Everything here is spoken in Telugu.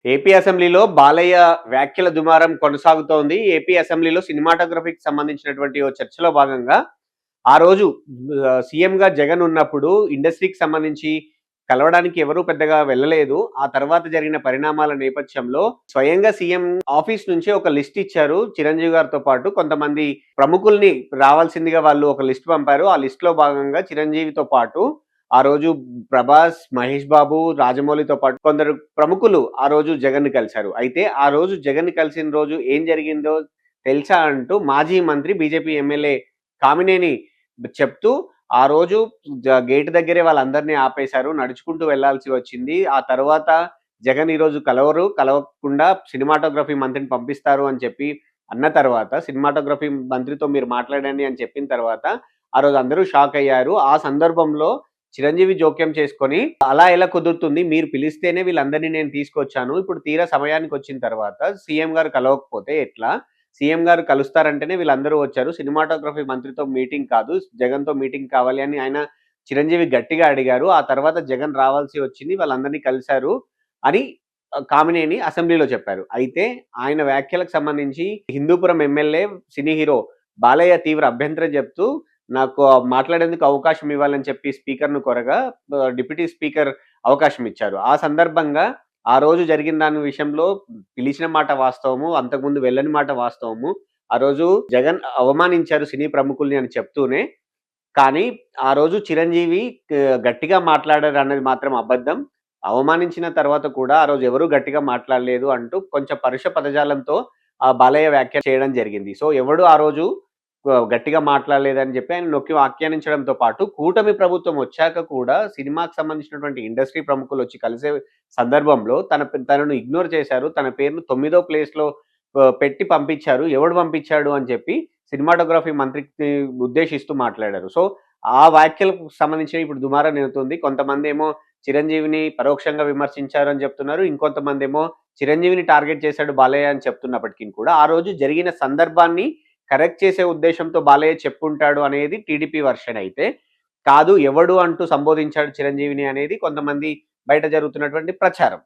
ఏపీ అసెంబ్లీలో బాలయ్య వ్యాఖ్యల దుమారం కొనసాగుతోంది. ఏపీ అసెంబ్లీలో సినిమాటోగ్రఫీకి సంబంధించినటువంటి ఓ చర్చలో భాగంగా ఆ రోజు సీఎంగా జగన్ ఉన్నప్పుడు ఇండస్ట్రీకి సంబంధించి కలవడానికి ఎవరు పెద్దగా వెళ్ళలేదు. ఆ తర్వాత జరిగిన పరిణామాల నేపథ్యంలో స్వయంగా సీఎం ఆఫీస్ నుంచి ఒక లిస్ట్ ఇచ్చారు. చిరంజీవి గారితో పాటు కొంతమంది ప్రముఖుల్ని రావాల్సిందిగా వాళ్ళు ఒక లిస్ట్ పంపారు. ఆ లిస్ట్‌లో భాగంగా చిరంజీవితో పాటు ఆ రోజు ప్రభాస్, మహేష్ బాబు, రాజమౌళితో పాటు కొందరు ప్రముఖులు ఆ రోజు జగన్‌ని కలిసారు. అయితే ఆ రోజు జగన్‌ని కలిసిన రోజు ఏం జరిగిందో తెలుసా అంటూ మాజీ మంత్రి బీజేపీ ఎమ్మెల్యే కామినేని చెప్తూ ఆ రోజు గేట్ దగ్గరే వాళ్ళందరిని ఆపేశారు. నడుచుకుంటూ వెళ్ళాల్సి వచ్చింది. ఆ తర్వాత జగన్ ఈరోజు కలవరు. కలవకుండా సినిమాటోగ్రఫీ మంత్రిని పంపిస్తారు అని చెప్పి అన్న తర్వాత సినిమాటోగ్రఫీ మంత్రితో మీరు మాట్లాడండి అని చెప్పిన తర్వాత ఆ రోజు అందరూ షాక్ అయ్యారు. ఆ సందర్భంలో చిరంజీవి జోక్యం చేసుకొని, "అలా ఎలా కుదురుతుంది? మీరు పిలిస్తేనే వీళ్ళందరిని నేను తీసుకొచ్చాను. ఇప్పుడు తీరా సమయానికొచ్చిన తర్వాత సీఎం గారు కలవకపోతే ఎట్లా? సీఎం గారు కలుస్తారంటేనే వీళ్ళందరూ వచ్చారు. సినిమాటోగ్రఫీ మంత్రితో మీటింగ్ కాదు. జగన్‌తో మీటింగ్ కావాలి" అని ఆయన చిరంజీవి గట్టిగా అడిగారు. ఆ తర్వాత జగన్ రావాల్సి వచ్చింది. వాళ్ళందరిని కలిసారు అని కామినేని అసెంబ్లీలో చెప్పారు. అయితే ఆయన వ్యాఖ్యలకు సంబంధించి Hindupur MLA, cine hero Balayya తీవ్ర అభ్యంతరం చెప్తూ నాకు మాట్లాడేందుకు అవకాశం ఇవ్వాలని చెప్పి స్పీకర్‌ను కోరగా డిప్యూటీ స్పీకర్ అవకాశం ఇచ్చారు. ఆ సందర్భంగా ఆ రోజు జరిగిన దాని విషయంలో పిలిచిన మాట వాస్తవము. అంతకుముందు వెళ్ళని మాట వాస్తవము. ఆ రోజు జగన్ అవమానించారు సినీ ప్రముఖుల్ని అని చెప్తూనే, కానీ ఆ రోజు చిరంజీవి గట్టిగా మాట్లాడారన్నది మాత్రం అబద్ధం. అవమానించిన తర్వాత కూడా ఆ రోజు ఎవరు గట్టిగా మాట్లాడలేదు అంటూ కొంచెం పరుష పదజాలంతో బాలయ్య వ్యాఖ్య చేయడం జరిగింది. సో, ఎవడు ఆ రోజు గట్టిగా మాట్లాడలేదని చెప్పి ఆయన నొక్కి వ్యాఖ్యానించడంతో పాటు, కూటమి ప్రభుత్వం వచ్చాక కూడా సినిమాకి సంబంధించినటువంటి ఇండస్ట్రీ ప్రముఖులొచ్చి కలిసే సందర్భంలో తనను ఇగ్నోర్ చేశారు. తన పేరును 9థ్ ప్లేస్‌లో పెట్టి పంపించారు. ఎవడు పంపించాడు అని చెప్పి సినిమాటోగ్రఫీ మంత్రికి ఉద్దేశిస్తూ మాట్లాడారు. సో, ఆ వ్యాఖ్యలకు సంబంధించి ఇప్పుడు దుమారం రేగుతుంది. కొంతమందేమో చిరంజీవిని పరోక్షంగా విమర్శించారు అని చెప్తున్నారు. ఇంకొంతమందేమో చిరంజీవిని టార్గెట్ చేశాడు బాలయ్య అని చెప్తున్నప్పటికి కూడా, ఆ రోజు జరిగిన సందర్భాన్ని కరెక్ట్ చేసే ఉద్దేశ్యంతో బాలయ్య చెప్పుంటాడు అనేది టీడీపీ వెర్షన్ అయితే, కాదు ఎవడు అంటూ సంబోధించాడు చిరంజీవిని అనేది కొంతమంది బయట జరుగుతున్నటువంటి ప్రచారం.